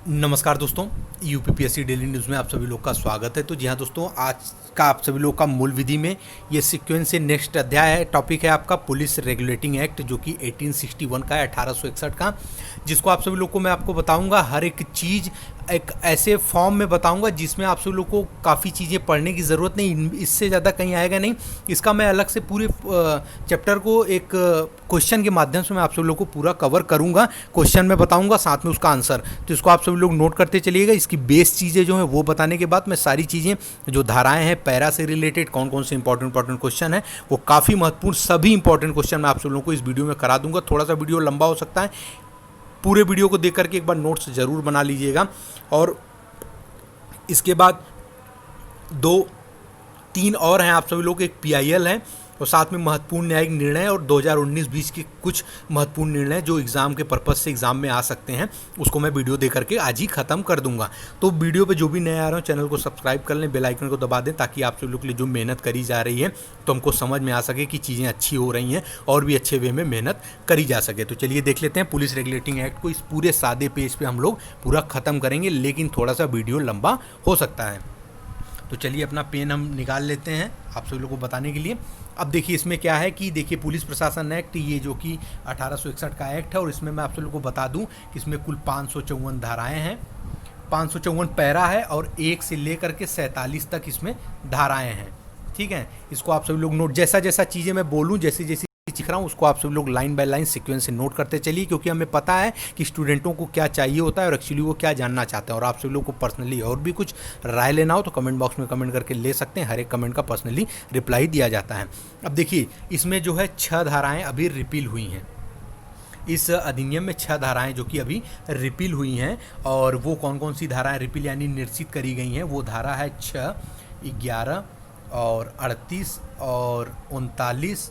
नमस्कार दोस्तों, UPPSC daily news में आप सभी लोग का स्वागत है। तो जी हाँ दोस्तों, आज का आप सभी लोग का मूल विधि में ये सीक्वेंस से नेक्स्ट अध्याय है। टॉपिक है आपका पुलिस रेगुलेटिंग एक्ट, जो कि 1861 का है, 1861 का, जिसको आप सभी लोग को मैं आपको बताऊंगा। हर एक चीज़ एक ऐसे फॉर्म में बताऊंगा जिसमें आप सभी लोग को काफ़ी चीज़ें पढ़ने की ज़रूरत नहीं, इससे ज़्यादा कहीं आएगा नहीं। इसका मैं अलग से पूरे चैप्टर को एक क्वेश्चन के माध्यम से मैं आप सभी लोग को पूरा कवर करूंगा। क्वेश्चन में बताऊंगा, साथ में उसका आंसर, तो इसको आप सभी लोग नोट करते चलिएगा। इसकी बेस चीज़ें जो हैं वो बताने के बाद मैं सारी चीज़ें जो धाराएं हैं पैरा से रिलेटेड कौन कौन से इंपॉर्टेंट क्वेश्चन है, वो काफ़ी महत्वपूर्ण सभी इंपॉर्टेंट क्वेश्चन मैं आप सभी लोगों को इस वीडियो में करा दूंगा। थोड़ा सा वीडियो लंबा हो सकता है, पूरे वीडियो को देख करके एक बार नोट्स ज़रूर बना लीजिएगा। और इसके बाद 2-3 और हैं आप सभी लोग, एक पीआईएल है और साथ में महत्वपूर्ण न्यायिक निर्णय और 2019-20 के कुछ महत्वपूर्ण निर्णय जो एग्ज़ाम के पर्पज़ से एग्ज़ाम में आ सकते हैं, उसको मैं वीडियो दे करके आज ही ख़त्म कर दूंगा। तो वीडियो पे जो भी नए आ रहे हो चैनल को सब्सक्राइब कर लें, बेल आइकन को दबा दें, ताकि आप सभी लोग के लिए जो मेहनत करी जा रही है तो हमको समझ में आ सके कि चीज़ें अच्छी हो रही हैं और भी अच्छे वे में मेहनत करी जा सके। तो चलिए देख लेते हैं पुलिस रेगुलेटिंग एक्ट को। इस पूरे सादे पेज पर हम लोग पूरा ख़त्म करेंगे, लेकिन थोड़ा सा वीडियो लंबा हो सकता है। तो चलिए अपना पेन हम निकाल लेते हैं आप सभी लोगों को बताने के लिए। अब देखिए इसमें क्या है कि देखिए पुलिस प्रशासन एक्ट, ये जो कि 1861 का एक्ट है, और इसमें मैं आप सभी लोगों को बता दूं कि इसमें कुल 554 धाराएं हैं, 554 पैरा है और 1 से लेकर के 47 तक इसमें धाराएं हैं। ठीक है, इसको आप सभी लोग नोट, जैसा जैसा चीज़ें मैं बोलूँ, जैसी जैसी सीख रहा हूँ, उसको आप सभी लोग लाइन बाय लाइन सीक्वेंस से नोट करते चलिए, क्योंकि हमें पता है कि स्टूडेंटों को क्या चाहिए होता है और एक्चुअली वो क्या जानना चाहते हैं। और आप सभी लोग को पर्सनली और भी कुछ राय लेना हो तो कमेंट बॉक्स में कमेंट करके ले सकते हैं। हर एक कमेंट का पर्सनली रिप्लाई दिया जाता है। अब देखिए इसमें जो है 6 धाराएँ अभी रिपील हुई हैं। इस अधिनियम में 6 धाराएं जो कि अभी रिपील हुई हैं, और वो कौन कौन सी धाराएं रिपील यानी निर्चित करी गई हैं, वो धारा है 6, 11 और 38 और 39,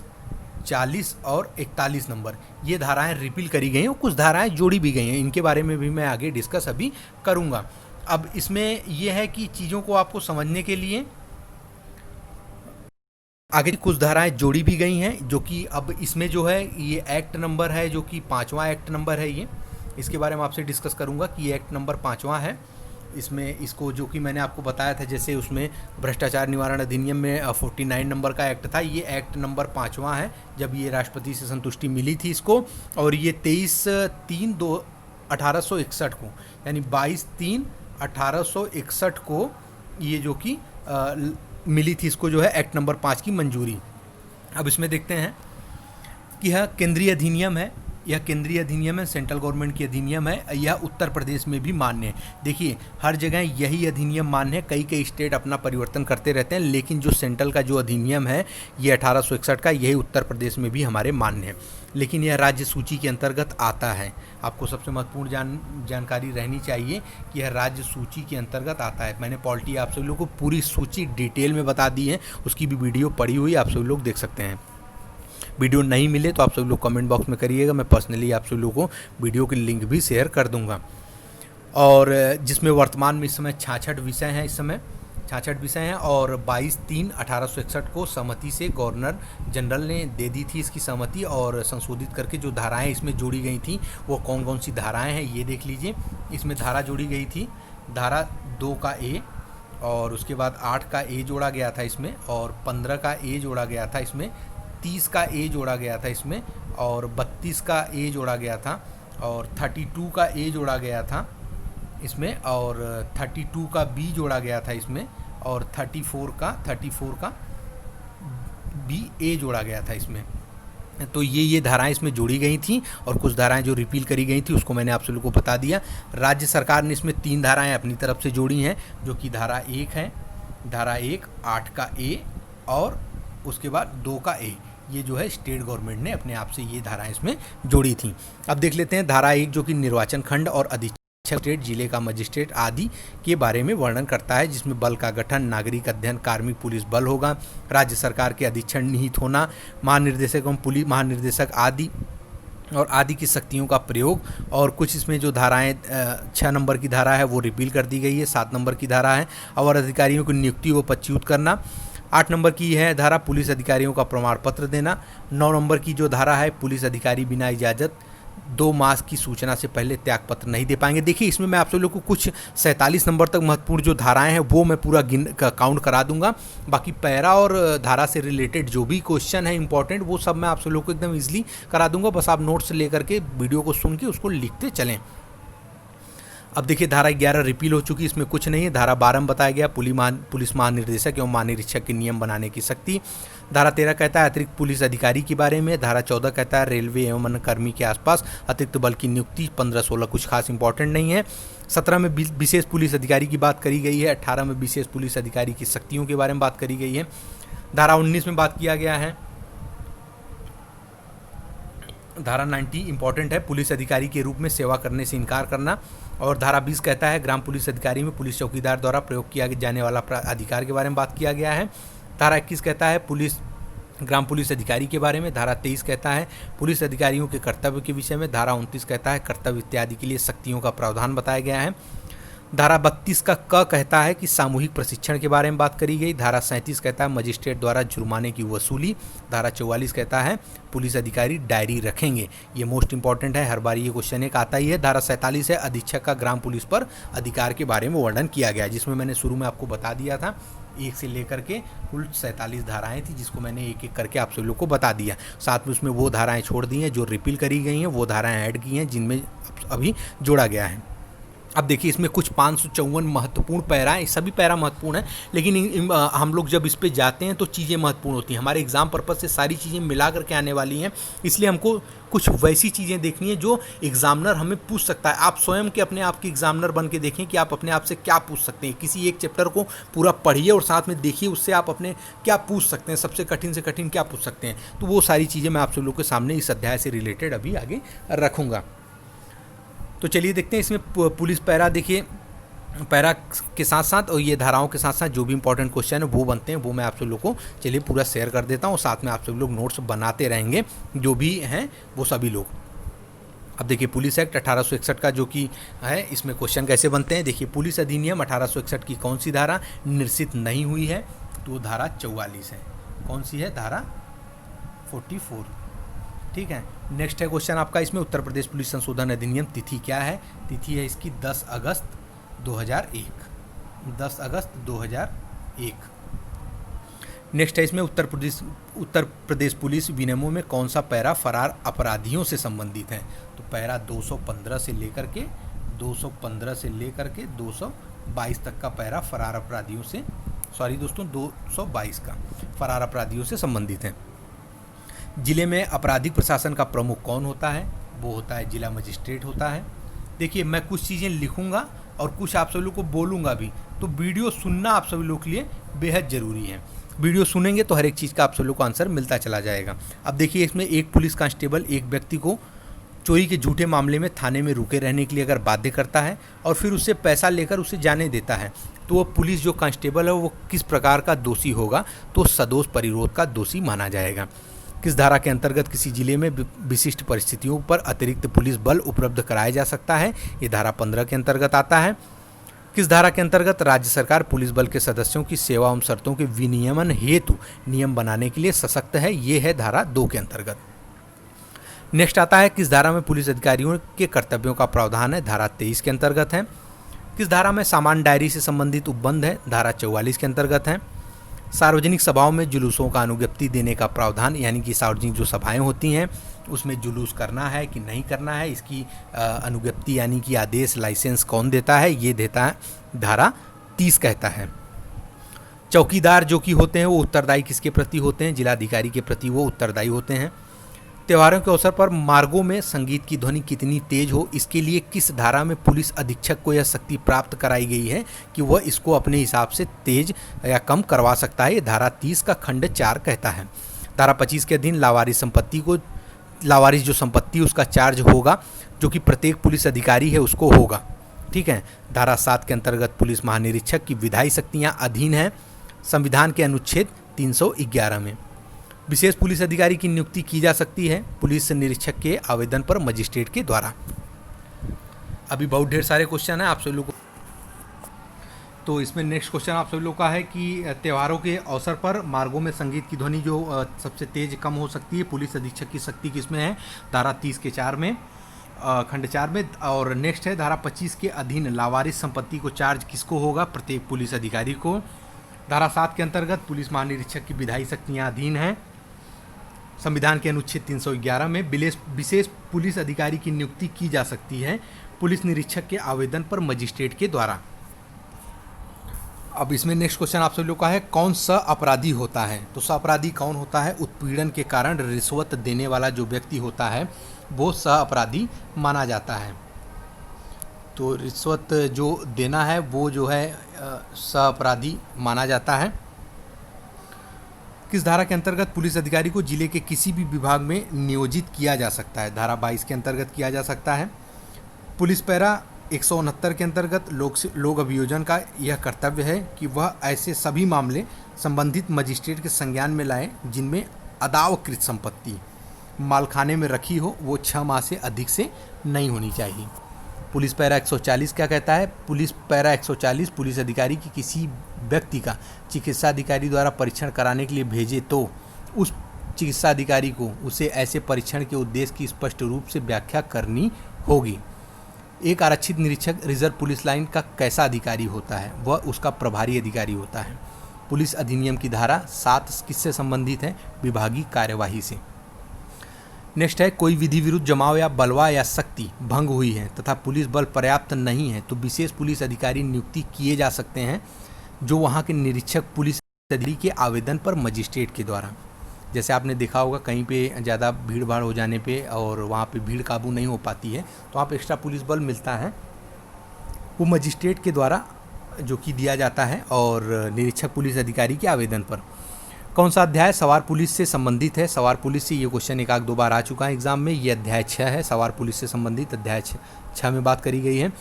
40 और 41 नंबर। ये धाराएं रिपील करी गई हैं और कुछ धाराएं जोड़ी भी गई हैं। इनके बारे में भी मैं आगे डिस्कस अभी करूंगा। अब इसमें यह है कि चीज़ों को आपको समझने के लिए आगे कुछ धाराएं जोड़ी भी गई हैं, जो कि अब इसमें जो है ये एक्ट नंबर है, जो कि 5वां एक्ट नंबर है। ये इसके बारे में आपसे डिस्कस करूंगा कि ये एक्ट नंबर 5वां है। इसमें इसको जो कि मैंने आपको बताया था, जैसे उसमें भ्रष्टाचार निवारण अधिनियम में 49 नंबर का एक्ट था, ये एक्ट नंबर 5वां है, जब ये राष्ट्रपति से संतुष्टि मिली थी इसको। और ये 23/3/1861 को, यानी 22/3/1861 को ये जो कि मिली थी इसको, जो है एक्ट नंबर 5 की मंजूरी। अब इसमें देखते हैं कि यह केंद्रीय अधिनियम है, यह केंद्रीय अधिनियम है, सेंट्रल गवर्नमेंट की अधिनियम है। यह उत्तर प्रदेश में भी मान्य है। देखिए हर जगह यही अधिनियम मान्य है, कई स्टेट अपना परिवर्तन करते रहते हैं, लेकिन जो सेंट्रल का जो अधिनियम है ये 1861 का, यही उत्तर प्रदेश में भी हमारे मान्य है। लेकिन यह राज्य सूची के अंतर्गत आता है। आपको सबसे महत्वपूर्ण जानकारी रहनी चाहिए कि यह राज्य सूची के अंतर्गत आता है। मैंने पॉलिटी आप सभी लोगों को पूरी सूची डिटेल में बता दी है, उसकी भी वीडियो पड़ी हुई आप सभी लोग देख सकते हैं। वीडियो नहीं मिले तो आप सभी लोग कमेंट बॉक्स में करिएगा, मैं पर्सनली आप सभी लोगों को वीडियो की लिंक भी शेयर कर दूंगा। और जिसमें वर्तमान में इस समय 66 विषय हैं, इस समय 66 विषय हैं, और 22/3/1861 को सहमति से गवर्नर जनरल ने दे दी थी इसकी सहमति, और संशोधित करके जो धाराएं इसमें जोड़ी गई थी वो कौन कौन सी धाराएं हैं ये देख लीजिए। इसमें धारा जोड़ी गई थी, धारा 2 का ए, और उसके बाद 8 का ए जोड़ा गया था इसमें, और 15 का ए जोड़ा गया था इसमें, 30 का ए जोड़ा गया था इसमें, और 32 का ए जोड़ा गया था, और 32 का ए जोड़ा गया था इसमें, और 32 का बी जोड़ा गया था इसमें, और 34 का बी ए जोड़ा गया था इसमें। तो ये धाराएं इसमें जोड़ी गई थी, और कुछ धाराएं जो रिपील करी गई थी उसको मैंने आप सभी को बता दिया। राज्य सरकार ने इसमें 3 धाराएं अपनी तरफ से जोड़ी हैं, जो कि धारा 1 है, धारा 1, 8 का ए और उसके बाद 2 का ए। ये जो है स्टेट गवर्नमेंट ने अपने आप से ये धाराएं इसमें जोड़ी थी। अब देख लेते हैं धारा 1, जो कि निर्वाचन खंड और अधीक्षक स्टेट, जिले का मजिस्ट्रेट आदि के बारे में वर्णन करता है, जिसमें बल का गठन, नागरिक अध्ययन, कार्मिक पुलिस बल होगा, राज्य सरकार के अधीक्षण निहित होना, महानिर्देशक एवं पुलिस महानिर्देशक आदि और आदि की शक्तियों का प्रयोग। और कुछ इसमें जो धाराएं 6 नंबर की धारा है वो रिपील कर दी गई है, 7 नंबर की धारा है और अधिकारियों की नियुक्ति व पदच्युत करना, 8 नंबर की है धारा पुलिस अधिकारियों का प्रमाण पत्र देना, 9 नंबर की जो धारा है पुलिस अधिकारी बिना इजाज़त 2 मास की सूचना से पहले त्यागपत्र नहीं दे पाएंगे। देखिए इसमें मैं आप सब लोग को कुछ 47 नंबर तक महत्वपूर्ण जो धाराएं हैं वो मैं पूरा काउंट करा दूंगा। बाकी पैरा और धारा से रिलेटेड जो भी क्वेश्चन है इंपॉर्टेंट वो सब मैं आप सब लोग को एकदम ईजिली करा दूंगा। बस आप नोट्स लेकर के वीडियो को सुन के उसको लिखते चलें। अब देखिए धारा 11 रिपील हो चुकी, इसमें कुछ नहीं है। धारा 12 में बताया गया पुलिस महानिर्देशक एवं महानिरीक्षक के नियम बनाने की शक्ति। धारा 13 कहता है अतिरिक्त पुलिस अधिकारी के बारे में। धारा 14 कहता है रेलवे एवं वन कर्मी के आसपास अतिरिक्त बल की नियुक्ति। 15-16 कुछ खास इंपॉर्टेंट नहीं है। 17 में विशेष पुलिस अधिकारी की बात करी गई है। 18 में विशेष पुलिस अधिकारी की शक्तियों के बारे में बात करी गई है। धारा 19 में बात किया गया है, धारा 90 इंपॉर्टेंट है, पुलिस अधिकारी के रूप में सेवा करने से इनकार करना। और धारा 20 कहता है ग्राम पुलिस अधिकारी में पुलिस चौकीदार द्वारा प्रयोग किया जाने वाला अधिकार के बारे में बात किया गया है। धारा 21 कहता है ग्राम पुलिस अधिकारी के बारे में। धारा 23 कहता है पुलिस अधिकारियों के कर्तव्य के विषय में। धारा 29 कहता है कर्तव्य इत्यादि के लिए शक्तियों का प्रावधान बताया गया है। धारा 32 का क कहता है कि सामूहिक प्रशिक्षण के बारे में बात करी गई। धारा 37 कहता है मजिस्ट्रेट द्वारा जुर्माने की वसूली। धारा 44 कहता है पुलिस अधिकारी डायरी रखेंगे। ये मोस्ट इंपॉर्टेंट है, हर बार ये क्वेश्चन एक आता ही है। धारा 47 है अधीक्षक का ग्राम पुलिस पर अधिकार के बारे में वर्णन किया गया, जिसमें मैंने शुरू में आपको बता दिया था 1 से लेकर के कुल 47 धाराएं थी, जिसको मैंने एक एक करके आप सब लोग को बता दिया। साथ में उसमें वो धाराएं छोड़ दी हैं जो रिपील करी गई हैं, वो धाराएं ऐड की हैं जिनमें अभी जोड़ा गया है। अब देखिए इसमें कुछ 554 महत्वपूर्ण पैरा हैं, सभी पैरा महत्वपूर्ण हैं, लेकिन हम लोग जब इस पे जाते हैं तो चीज़ें महत्वपूर्ण होती हैं। हमारे एग्जाम पर्पज़ से सारी चीज़ें मिला करके आने वाली हैं, इसलिए हमको कुछ वैसी चीज़ें देखनी है जो एग्जामिनर हमें पूछ सकता है। आप स्वयं के अपने आप के एग्जामिनर बन के देखें कि आप अपने आप से क्या पूछ सकते हैं। किसी एक चैप्टर को पूरा पढ़िए और साथ में देखिए उससे आप अपने क्या पूछ सकते हैं, सबसे कठिन से कठिन क्या पूछ सकते हैं। तो वो सारी चीज़ें मैं आप सब लोग के सामने इस अध्याय से रिलेटेड अभी आगे रखूँगा। तो चलिए देखते हैं इसमें पुलिस पैरा। देखिए पैरा के साथ साथ और ये धाराओं के साथ साथ जो भी इंपॉर्टेंट क्वेश्चन है वो बनते हैं, वो मैं आप सब लोग को चलिए पूरा शेयर कर देता हूँ। साथ में आप सब लोग नोट्स बनाते रहेंगे जो भी हैं वो सभी लोग। अब देखिए पुलिस एक्ट 1861 का जो कि है, इसमें क्वेश्चन कैसे बनते हैं। देखिए पुलिस अधिनियम 1861 की कौन सी धारा निरसित नहीं हुई है, तो धारा 44 है। कौन सी है? धारा 44। ठीक है। नेक्स्ट है क्वेश्चन आपका, इसमें उत्तर प्रदेश पुलिस संशोधन अधिनियम तिथि क्या है? तिथि है इसकी 10 अगस्त 2001। 10 अगस्त 2001। नेक्स्ट है इसमें उत्तर प्रदेश पुलिस विनियमों में कौन सा पैरा फरार अपराधियों से संबंधित है? तो पैरा 215 से लेकर के 222 तक का पैरा फरार अपराधियों से, 222 का फरार अपराधियों से संबंधित है। जिले में आपराधिक प्रशासन का प्रमुख कौन होता है? वो होता है जिला मजिस्ट्रेट होता है। देखिए मैं कुछ चीज़ें लिखूंगा और कुछ आप सभी लोग को बोलूँगा भी, तो वीडियो सुनना आप सभी लोग के लिए बेहद ज़रूरी है। वीडियो सुनेंगे तो हर एक चीज़ का आप सभी लोग को आंसर मिलता चला जाएगा। अब देखिए इसमें एक पुलिस कांस्टेबल एक व्यक्ति को चोरी के झूठे मामले में थाने में रुके रहने के लिए अगर बाध्य करता है और फिर उससे पैसा लेकर उसे जाने देता है, तो वो पुलिस जो कांस्टेबल है वो किस प्रकार का दोषी होगा? तो सदोष परिरोध का दोषी माना जाएगा। किस धारा के अंतर्गत किसी जिले में विशिष्ट परिस्थितियों पर अतिरिक्त पुलिस बल उपलब्ध कराया जा सकता है? ये धारा 15 के अंतर्गत आता है। किस धारा के अंतर्गत राज्य सरकार पुलिस बल के सदस्यों की सेवा एवं शर्तों के विनियमन हेतु नियम बनाने के लिए सशक्त है? ये है धारा 2 के अंतर्गत। नेक्स्ट आता है किस धारा में पुलिस अधिकारियों के कर्तव्यों का प्रावधान है? धारा 23 के अंतर्गत है। किस धारा में सामान्य डायरी से संबंधित उपबंध है? धारा 44 के अंतर्गत है। सार्वजनिक सभाओं में जुलूसों का अनुज्ञप्ति देने का प्रावधान, यानी कि सार्वजनिक जो सभाएं होती हैं उसमें जुलूस करना है कि नहीं करना है, इसकी अनुज्ञप्ति यानी कि आदेश लाइसेंस कौन देता है? ये देता है धारा 30 कहता है। चौकीदार जो कि होते हैं वो उत्तरदायी किसके प्रति होते हैं? जिलाधिकारी के प्रति वो उत्तरदायी होते हैं। त्योहारों के अवसर पर मार्गों में संगीत की ध्वनि कितनी तेज हो, इसके लिए किस धारा में पुलिस अधीक्षक को यह शक्ति प्राप्त कराई गई है कि वह इसको अपने हिसाब से तेज या कम करवा सकता है? ये धारा 30 का खंड 4 कहता है। धारा 25 के अधीन लावारिस जो संपत्ति उसका चार्ज होगा, जो कि प्रत्येक पुलिस अधिकारी है उसको होगा। ठीक है। धारा 7 के अंतर्गत पुलिस महानिरीक्षक की विधायी शक्तियाँ अधीन है संविधान के अनुच्छेद 311 में। विशेष पुलिस अधिकारी की नियुक्ति की जा सकती है पुलिस निरीक्षक के आवेदन पर मजिस्ट्रेट के द्वारा। अभी बहुत ढेर सारे क्वेश्चन हैं आप सभी लोग को, तो इसमें नेक्स्ट क्वेश्चन आप सभी लोग का है कि त्योहारों के अवसर पर मार्गों में संगीत की ध्वनि जो सबसे तेज कम हो सकती है, पुलिस अधीक्षक की शक्ति किसमें है? धारा 30 के 4 में। खंड 4 में। और नेक्स्ट है धारा 25 के अधीन लावारिस संपत्ति को चार्ज किसको होगा? प्रत्येक पुलिस अधिकारी को। धारा 7 के अंतर्गत पुलिस महानिरीक्षक की विधायी शक्तियाँ अधीन हैं। संविधान के अनुच्छेद 311 में विशेष पुलिस अधिकारी की नियुक्ति की जा सकती है पुलिस निरीक्षक के आवेदन पर मजिस्ट्रेट के द्वारा। अब इसमें नेक्स्ट क्वेश्चन आप सभी लोग का है, कौन सा अपराधी होता है? तो सह अपराधी कौन होता है? उत्पीड़न के कारण रिश्वत देने वाला जो व्यक्ति होता है वो सह अपराधी माना जाता है। तो रिश्वत जो देना है वो जो है सह अपराधी माना जाता है। किस धारा के अंतर्गत पुलिस अधिकारी को जिले के किसी भी विभाग में नियोजित किया जा सकता है? धारा 22 के अंतर्गत किया जा सकता है। पुलिस पैरा 169 के अंतर्गत लोक अभियोजन का यह कर्तव्य है कि वह ऐसे सभी मामले संबंधित मजिस्ट्रेट के संज्ञान में लाए जिनमें अदावकृत संपत्ति मालखाने में रखी हो, वो 6 माह से अधिक से नहीं होनी चाहिए। पुलिस पैरा 140 क्या कहता है? पुलिस पैरा 140 पुलिस अधिकारी की किसी व्यक्ति का चिकित्सा अधिकारी द्वारा परीक्षण कराने के लिए भेजे तो उस चिकित्सा अधिकारी को उसे ऐसे परीक्षण के उद्देश्य की स्पष्ट रूप से व्याख्या करनी होगी। एक आरक्षित निरीक्षक रिजर्व पुलिस लाइन का कैसा अधिकारी होता है? वह उसका प्रभारी अधिकारी होता है। पुलिस अधिनियम की धारा 7 किससे संबंधित है? विभागीय कार्यवाही से। नेक्स्ट है, कोई विधि विरुद्ध जमाव या बलवा या शक्ति भंग हुई है तथा पुलिस बल पर्याप्त नहीं है तो विशेष पुलिस अधिकारी नियुक्ति किए जा सकते हैं जो वहाँ के निरीक्षक पुलिस अधिकारी के आवेदन पर मजिस्ट्रेट के द्वारा। जैसे आपने देखा होगा कहीं पे ज़्यादा भीड़ भाड़ हो जाने पे और वहाँ पे भीड़ काबू नहीं हो पाती है तो वहाँ पे एक्स्ट्रा पुलिस बल मिलता है, वो मजिस्ट्रेट के द्वारा जो कि दिया जाता है और निरीक्षक पुलिस अधिकारी के आवेदन पर। कौन सा अध्याय सवार पुलिस से संबंधित है? सवार पुलिस से ये क्वेश्चन एक आध दो बार आ चुका है एग्जाम में। ये अध्याय 6 है, सवार पुलिस से संबंधित अध्याय 6 में बात करी गई है।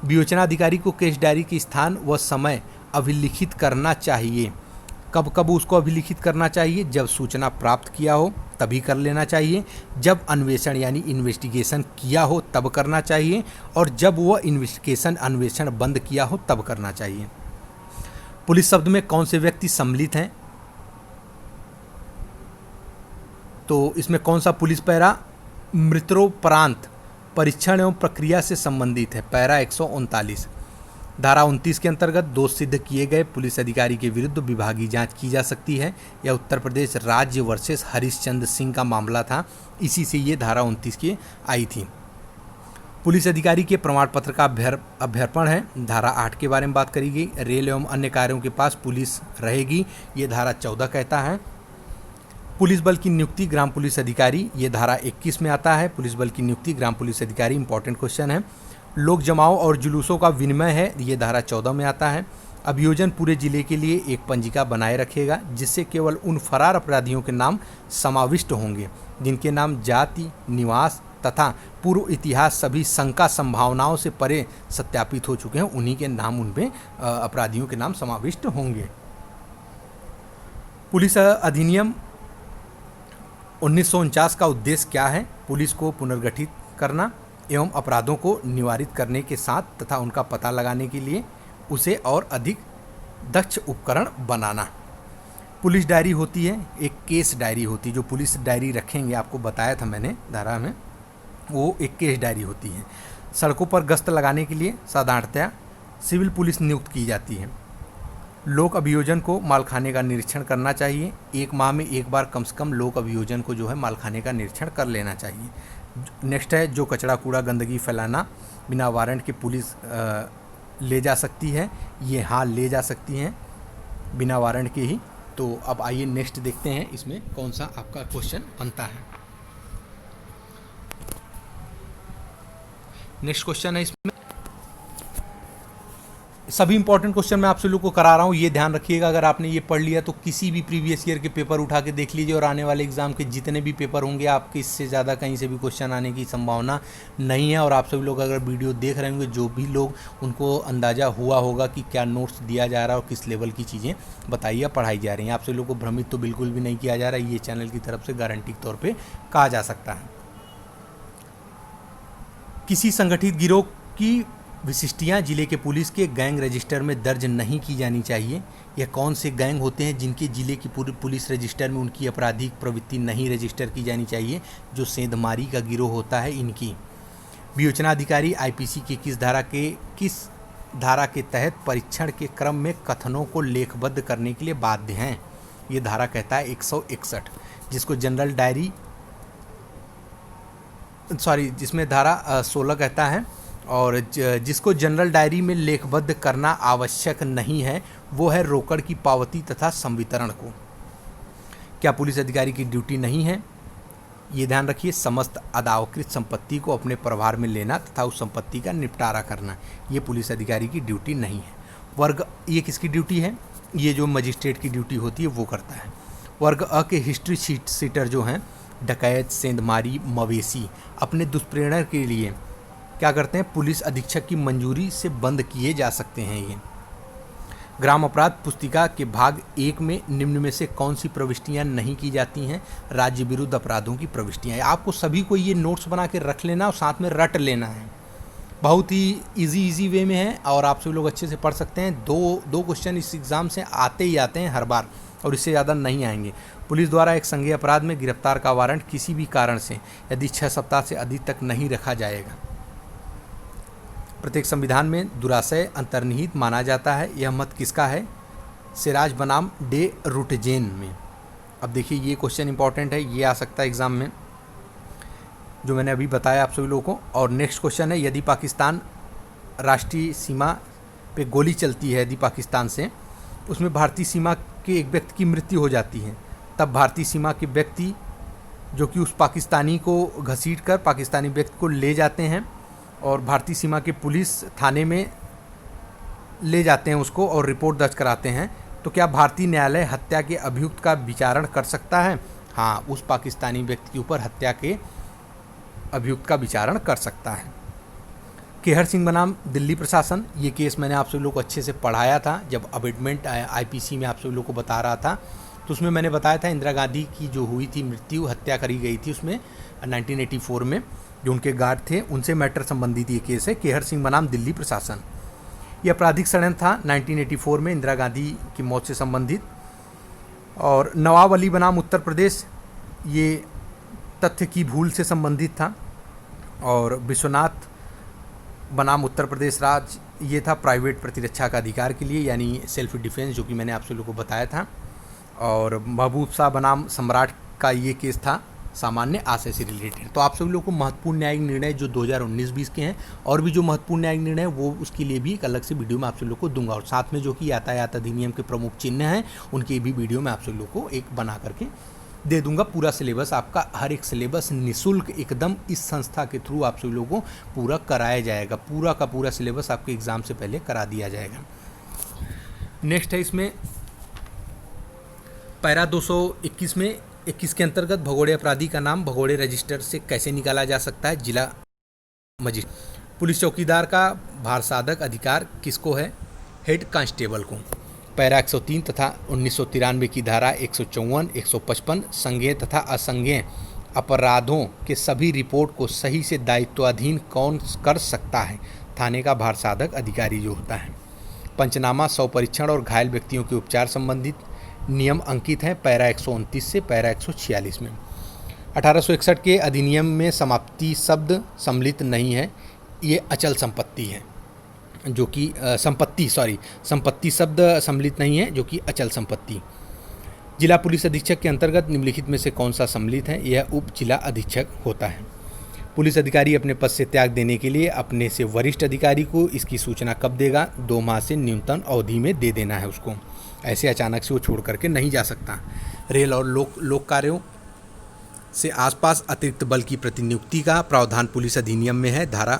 विवेचना अधिकारी को केस डायरी के स्थान व समय अभिलिखित करना चाहिए। कब कब उसको अभिलिखित करना चाहिए? जब सूचना प्राप्त किया हो तभी कर लेना चाहिए, जब अन्वेषण यानी इन्वेस्टिगेशन किया हो तब करना चाहिए, और जब वह अन्वेषण बंद किया हो तब करना चाहिए। पुलिस शब्द में कौन से व्यक्ति सम्मिलित हैं? तो इसमें कौन सा पुलिस पैरा मृत्योपरांत परीक्षण एवं प्रक्रिया से संबंधित है? पैरा 139। धारा 29 के अंतर्गत दोष सिद्ध किए गए पुलिस अधिकारी के विरुद्ध विभागीय जांच की जा सकती है। यह उत्तर प्रदेश राज्य वर्सेस हरिश्चंद्र सिंह का मामला था, इसी से ये धारा 29 की आई थी। पुलिस अधिकारी के प्रमाण पत्र का अभ्यर्पण है, धारा 8 के बारे में बात करी गई। रेल एवं अन्य कार्यों के पास पुलिस रहेगी, ये धारा 14 कहता है। पुलिस बल की नियुक्ति ग्राम पुलिस अधिकारी, ये धारा 21 में आता है। पुलिस बल की नियुक्ति ग्राम पुलिस अधिकारी इंपॉर्टेंट क्वेश्चन है। लोक जमाव और जुलूसों का विनिमय है, ये धारा 14 में आता है। अभियोजन पूरे जिले के लिए एक पंजिका बनाए रखेगा जिससे केवल उन फरार अपराधियों के नाम समाविष्ट होंगे जिनके नाम जाति, निवास तथा पूर्व इतिहास सभी शंका संभावनाओं से परे सत्यापित हो चुके हैं, उन्हीं के नाम उनमें अपराधियों के नाम समाविष्ट होंगे। पुलिस अधिनियम 1949 का उद्देश्य क्या है? पुलिस को पुनर्गठित करना एवं अपराधों को निवारित करने के साथ तथा उनका पता लगाने के लिए उसे और अधिक दक्ष उपकरण बनाना। पुलिस डायरी होती है, एक केस डायरी होती है, जो पुलिस डायरी रखेंगे आपको बताया था मैंने धारा में, वो एक केस डायरी होती है। सड़कों पर गश्त लगाने के लिए साधारणतया सिविल पुलिस नियुक्त की जाती है। लोक अभियोजन को मालखाने का निरीक्षण करना चाहिए, 1 माह में 1 बार कम से कम लोक अभियोजन को जो है मालखाने का निरीक्षण कर लेना चाहिए। नेक्स्ट है, जो कचरा कूड़ा गंदगी फैलाना बिना वारंट के पुलिस ले जा सकती है, ये हाँ ले जा सकती हैं बिना वारंट के ही। तो अब आइए नेक्स्ट देखते हैं इसमें कौन सा आपका क्वेश्चन बनता है। नेक्स्ट क्वेश्चन है, इसमें सभी इंपॉर्टेंट क्वेश्चन मैं आप सभी लोग को करा रहा हूँ, ये ध्यान रखिएगा। अगर आपने ये पढ़ लिया तो किसी भी प्रीवियस ईयर के पेपर उठा के देख लीजिए और आने वाले एग्जाम के जितने भी पेपर होंगे आपके इससे ज़्यादा कहीं से भी क्वेश्चन आने की संभावना नहीं है। और आप सभी लोग अगर वीडियो देख रहे होंगे, जो भी लोग उनको अंदाज़ा हुआ होगा कि क्या नोट्स दिया जा रहा है और किस लेवल की चीज़ें बताइए पढ़ाई जा रही हैं। आप सभी लोग को भ्रमित तो बिल्कुल भी नहीं किया जा रहा है, ये चैनल की तरफ से गारंटी के तौर पर कहा जा सकता है। किसी संगठित गिरोह की विशिष्टियाँ जिले के पुलिस के गैंग रजिस्टर में दर्ज नहीं की जानी चाहिए। यह कौन से गैंग होते हैं जिनके जिले की पूरी पुलिस रजिस्टर में उनकी आपराधिक प्रवृत्ति नहीं रजिस्टर की जानी चाहिए? जो सेंधमारी का गिरोह होता है इनकी। विवेचना अधिकारी आईपीसी की किस धारा के तहत परीक्षण के क्रम में कथनों को लेखबद्ध करने के लिए बाध्य हैं? ये धारा कहता है 161, जिसमें धारा 16 कहता है, और जिसको जनरल डायरी में लेखबद्ध करना आवश्यक नहीं है वो है रोकड़ की पावती तथा संवितरण को। क्या पुलिस अधिकारी की ड्यूटी नहीं है? ये ध्यान रखिए, समस्त अदावकृत संपत्ति को अपने प्रभार में लेना तथा उस संपत्ति का निपटारा करना, ये पुलिस अधिकारी की ड्यूटी नहीं है। वर्ग ये किसकी ड्यूटी है? ये जो मजिस्ट्रेट की ड्यूटी होती है वो करता है। वर्ग अ के हिस्ट्री सीटर जो हैं, डकैत, सेंधमारी, मवेशी, अपने दुष्प्रेरण के लिए क्या करते हैं? पुलिस अधीक्षक की मंजूरी से बंद किए जा सकते हैं। ये ग्राम अपराध पुस्तिका के भाग 1 में निम्न में से कौन सी प्रविष्टियां नहीं की जाती हैं? राज्य विरुद्ध अपराधों की प्रविष्टियां। आपको सभी को ये नोट्स बना के रख लेना और साथ में रट लेना है। बहुत ही इजी वे में है और आप सभी लोग अच्छे से पढ़ सकते हैं। दो क्वेश्चन इस एग्ज़ाम से आते ही आते हैं हर बार, और इससे ज़्यादा नहीं आएंगे। पुलिस द्वारा एक संज्ञेय अपराध में गिरफ्तार का वारंट किसी भी कारण से यदि 6 सप्ताह से अधिक तक नहीं रखा जाएगा, प्रत्येक संविधान में दुराशय अंतर्निहित माना जाता है। यह मत किसका है? सिराज बनाम डे रुटजेन में। अब देखिए ये क्वेश्चन इंपॉर्टेंट है, ये आ सकता है एग्ज़ाम में, जो मैंने अभी बताया आप सभी लोगों को। और नेक्स्ट क्वेश्चन है, यदि पाकिस्तान राष्ट्रीय सीमा पे गोली चलती है, यदि पाकिस्तान से, उसमें भारतीय सीमा के एक व्यक्ति की मृत्यु हो जाती है, तब भारतीय सीमा के व्यक्ति जो कि उस पाकिस्तानी को घसीट कर पाकिस्तानी व्यक्ति को ले जाते हैं और भारतीय सीमा के पुलिस थाने में ले जाते हैं उसको और रिपोर्ट दर्ज कराते हैं, तो क्या भारतीय न्यायालय हत्या के अभियुक्त का विचारण कर सकता है? हाँ, उस पाकिस्तानी व्यक्ति के ऊपर हत्या के अभियुक्त का विचारण कर सकता है। केहर सिंह बनाम दिल्ली प्रशासन, ये केस मैंने आप सभी लोग को अच्छे से पढ़ाया था जब अबेटमेंट आईपीसी में आप सभी लोग को बता रहा था, तो उसमें मैंने बताया था इंदिरा गांधी की जो हुई थी मृत्यु, हत्या करी गई थी उसमें 1984 में, जो उनके गार्ड थे उनसे मैटर संबंधित ये केस है। केहर सिंह बनाम दिल्ली प्रशासन, यह आपराधिक षड्यंत्र था 1984 में इंदिरा गांधी की मौत से संबंधित। और नवाब अली बनाम उत्तर प्रदेश, ये तथ्य की भूल से संबंधित था। और विश्वनाथ बनाम उत्तर प्रदेश राज्य, ये था प्राइवेट प्रतिरक्षा का अधिकार के लिए, यानी सेल्फ डिफेंस, जो कि मैंने आप सभी लोगों को बताया था। और महबूब शाह बनाम सम्राट का ये केस था सामान्य आशय से रिलेटेड। तो आप सभी लोगों को महत्वपूर्ण न्यायिक निर्णय जो 2019-20 के हैं और भी जो महत्वपूर्ण न्यायिक निर्णय वो उसके लिए भी एक अलग से वीडियो में आप सभी लोग को दूंगा, और साथ में जो कि यातायात अधिनियम के प्रमुख चिन्ह हैं उनकी भी वीडियो में आप सभी लोग को एक बना करके दे दूंगा। पूरा सिलेबस आपका, हर एक सिलेबस निःशुल्क एकदम इस संस्था के थ्रू आप सभी लोगों को पूरा कराया जाएगा। पूरा का पूरा सिलेबस आपके एग्ज़ाम से पहले करा दिया जाएगा। नेक्स्ट है इसमें पैरा 221 में 21 के अंतर्गत भगोड़े अपराधी का नाम भगोड़े रजिस्टर से कैसे निकाला जा सकता है? जिला मजिस्ट्रेट। पुलिस चौकीदार का भारसाधक अधिकार किसको है? हेड कांस्टेबल को। पैरा 103 तथा 1993 की धारा 154, 155 संज्ञेय तथा असंज्ञेय अपराधों के सभी रिपोर्ट को सही से दायित्वाधीन कौन कर सकता है? थाने का भारसाधक अधिकारी जो होता है। पंचनामा, शव परीक्षण और घायल व्यक्तियों के उपचार संबंधित नियम अंकित हैं पैरा 129 से पैरा 146 में। 1861 के अधिनियम में समाप्ति शब्द सम्मिलित नहीं है, ये अचल संपत्ति है, जो कि संपत्ति शब्द सम्मिलित नहीं है, जो कि अचल संपत्ति। जिला पुलिस अधीक्षक के अंतर्गत निम्नलिखित में से कौन सा सम्मिलित है? यह उप जिला अधीक्षक होता है। पुलिस अधिकारी अपने पद से त्याग देने के लिए अपने से वरिष्ठ अधिकारी को इसकी सूचना कब देगा? 2 माह से न्यूनतम अवधि में दे देना है उसको, ऐसे अचानक से वो छोड़ करके नहीं जा सकता। रेल और लोक कार्यों से आसपास अतिरिक्त बल की प्रतिनियुक्ति का प्रावधान पुलिस अधिनियम में है, धारा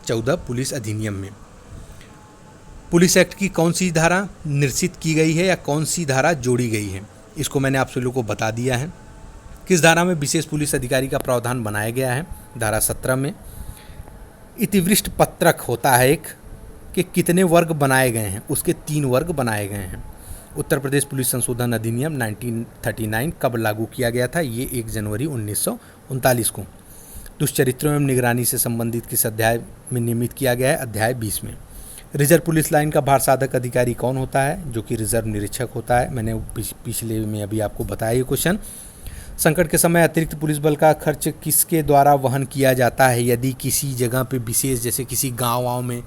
14 पुलिस अधिनियम में। पुलिस एक्ट की कौन सी धारा निश्चित की गई है या कौन सी धारा जोड़ी गई है? इसको मैंने आप सभी लोगों को बता दिया है। किस धारा में विशेष पुलिस अधिकारी का प्रावधान बनाया गया है? धारा 17 में। इतिवृष्ट पत्रक होता है एक कि कितने वर्ग बनाए गए हैं? उसके 3 वर्ग बनाए गए हैं। उत्तर प्रदेश पुलिस संशोधन अधिनियम 1939 कब लागू किया गया था? ये 1 जनवरी 1939 को। दुष्चरित्रों एवं निगरानी से संबंधित किस अध्याय में नियमित किया गया है? अध्याय 20 में। रिजर्व पुलिस लाइन का भारसाधक अधिकारी कौन होता है? जो कि रिजर्व निरीक्षक होता है। मैंने पिछले में अभी आपको बताया ये क्वेश्चन। संकट के समय अतिरिक्त पुलिस बल का खर्च किसके द्वारा वहन किया जाता है? यदि किसी जगह पे विशेष, जैसे किसी गाँव में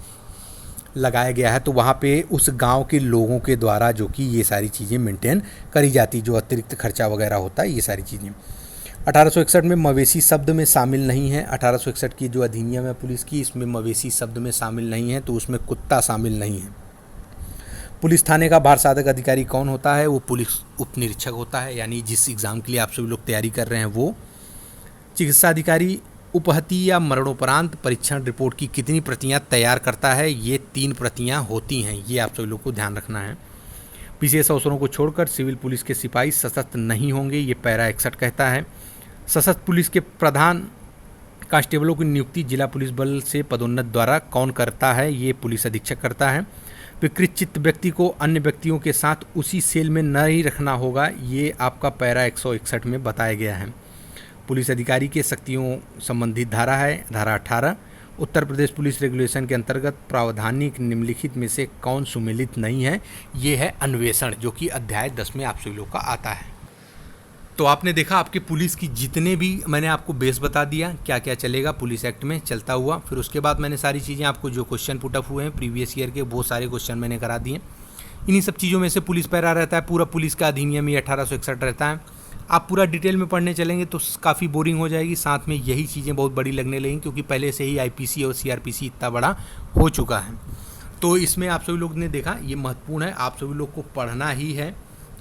लगाया गया है, तो वहाँ पे उस गांव के लोगों के द्वारा जो कि ये सारी चीज़ें मेंटेन करी जाती, जो अतिरिक्त खर्चा वगैरह होता है, ये सारी चीज़ें। 1861 में मवेशी शब्द में शामिल नहीं है। 1861 की जो अधिनियम है पुलिस की, इसमें मवेशी शब्द में शामिल नहीं है, तो उसमें कुत्ता शामिल नहीं है। पुलिस थाने का भारसाधक अधिकारी कौन होता है? वो पुलिस उप निरीक्षक होता है, यानी जिस एग्ज़ाम के लिए आप सभी लोग तैयारी कर रहे हैं वो। चिकित्सा अधिकारी उपहति या मरणोपरांत परीक्षण रिपोर्ट की कितनी प्रतियां तैयार करता है? ये 3 प्रतियां होती हैं, ये आप सभी लोग को ध्यान रखना है। विशेष अवसरों को छोड़कर सिविल पुलिस के सिपाही सशस्त्र नहीं होंगे, ये पैरा 61 कहता है। सशस्त्र पुलिस के प्रधान कांस्टेबलों की नियुक्ति जिला पुलिस बल से पदोन्नत द्वारा कौन करता है? ये पुलिस अधीक्षक करता है। विकृत चित्त व्यक्ति को अन्य व्यक्तियों के साथ उसी सेल में नहीं रखना होगा, ये आपका पैरा 161 में बताया गया है। पुलिस अधिकारी के शक्तियों संबंधित धारा है धारा 18। उत्तर प्रदेश पुलिस रेगुलेशन के अंतर्गत प्रावधानिक निम्नलिखित में से कौन सुमेलित नहीं है? ये है अन्वेषण, जो कि अध्याय 10 में आप सभी लोग का आता है। तो आपने देखा आपके पुलिस की जितने भी मैंने आपको बेस बता दिया, क्या क्या चलेगा पुलिस एक्ट में चलता हुआ। फिर उसके बाद मैंने सारी चीज़ें आपको जो क्वेश्चन पुटअप हुए हैं प्रीवियस ईयर के, वो सारे क्वेश्चन मैंने करा दिए। इन्हीं सब चीज़ों में से पुलिस पैरा रहता है, पूरा पुलिस का अधिनियम ही 1861 रहता है। आप पूरा डिटेल में पढ़ने चलेंगे तो काफ़ी बोरिंग हो जाएगी, साथ में यही चीज़ें बहुत बड़ी लगने लगेंगी, क्योंकि पहले से ही आईपीसी और सीआरपीसी इतना बड़ा हो चुका है। तो इसमें आप सभी लोग ने देखा ये महत्वपूर्ण है, आप सभी लोग को पढ़ना ही है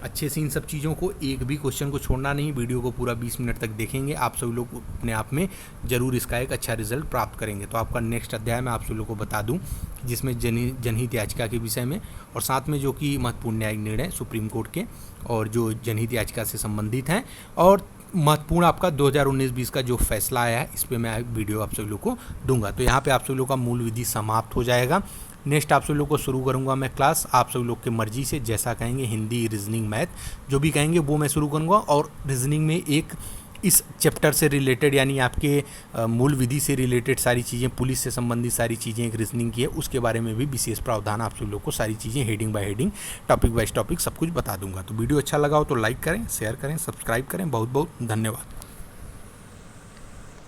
अच्छे से इन सब चीज़ों को, एक भी क्वेश्चन को छोड़ना नहीं। वीडियो को पूरा 20 मिनट तक देखेंगे, आप सभी लोग अपने आप में ज़रूर इसका एक अच्छा रिजल्ट प्राप्त करेंगे। तो आपका नेक्स्ट अध्याय मैं आप सभी लोग को बता दूं, जिसमें जनहित याचिका के विषय में और साथ में जो कि महत्वपूर्ण न्यायिक निर्णय सुप्रीम कोर्ट के और जो जनहित याचिका से संबंधित हैं, और महत्वपूर्ण आपका 2019-20 का जो फैसला आया है, इस पर मैं वीडियो आप सभी लोग को दूंगा। तो यहाँ पे आप सभी लोग का मूल विधि समाप्त हो जाएगा। नेक्स्ट आप सभी लोग को शुरू करूँगा मैं क्लास, आप सभी लोग की मर्जी से जैसा कहेंगे, हिंदी, रीजनिंग, मैथ जो भी कहेंगे वो मैं शुरू करूँगा। और रीजनिंग में एक इस चैप्टर से रिलेटेड, यानी आपके मूल विधि से रिलेटेड सारी चीज़ें, पुलिस से संबंधित सारी चीज़ें एक रीजनिंग की है, उसके बारे में भी विशेष प्रावधान आप सभी लोग को सारी चीज़ें heading by heading, topic wise topic सब कुछ बता दूंगा। तो वीडियो अच्छा लगा हो तो लाइक करें, शेयर करें, सब्सक्राइब करें। बहुत बहुत धन्यवाद।